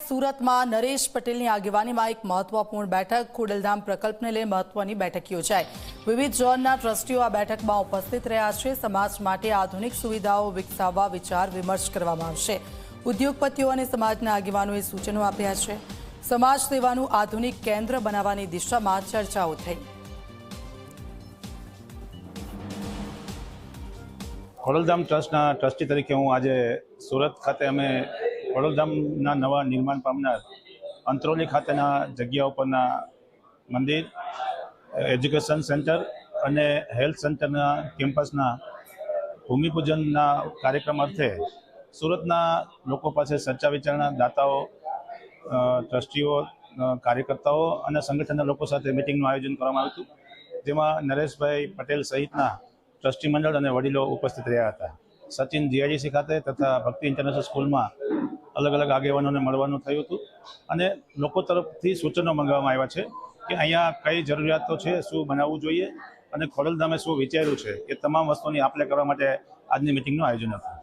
સુરતમાં નરેશ પટેલની આગેવાનીમાં એક મહત્વપૂર્ણ બેઠક ખોડલધામ પ્રકલ્પને લઈ મહત્વની બેઠક યોજાઈ। વિવિધ ઝોનના ટ્રસ્ટીઓ આ બેઠકમાં ઉપસ્થિત રહ્યા છે। સમાજ માટે આધુનિક સુવિધાઓ વિકસાવવા વિચાર વિમર્શ કરવામાં આવશે। ઉદ્યોગપતિઓ અને સમાજના આગેવાનોએ સૂચનો આપ્યા છે। સમાજ સેવાનું આધુનિક કેન્દ્ર બનાવવાની દિશામાં ચર્ચાઓ થઈ। ખોડલધામ ટ્રસ્ટના ટ્રસ્ટી તરીકે હું આજે સુરત ખાતે અમે ખોડલધામના નવા નિર્માણ પામનાર અંત્રોલી ખાતેના જગ્યા ઉપરના મંદિર, એજ્યુકેશન સેન્ટર અને હેલ્થ સેન્ટરના કેમ્પસના ભૂમિપૂજનના કાર્યક્રમ અર્થે સુરતના લોકો પાસે ચર્ચા વિચારણા, દાતાઓ, ટ્રસ્ટીઓ, કાર્યકર્તાઓ અને સંગઠનના લોકો સાથે મિટિંગનું આયોજન કરવામાં આવ્યું હતું, જેમાં નરેશભાઈ પટેલ સહિતના ટ્રસ્ટી મંડળ અને વડીલો ઉપસ્થિત રહ્યા હતા। સચિન જીઆઈડીસી ખાતે તથા ભક્તિ ઇન્ટરનેશનલ સ્કૂલમાં અલગ અલગ આગેવાનોને મળવાનું થયું હતું અને લોકો તરફથી સૂચનો મંગાવવામાં આવ્યા છે કે અહીંયા કઈ જરૂરિયાતો છે, શું બનાવવું જોઈએ અને ખોડલધામે શું વિચાર્યું છે, એ તમામ વસ્તુની આપ લે કરવા માટે આજની મિટિંગનું આયોજન હતું।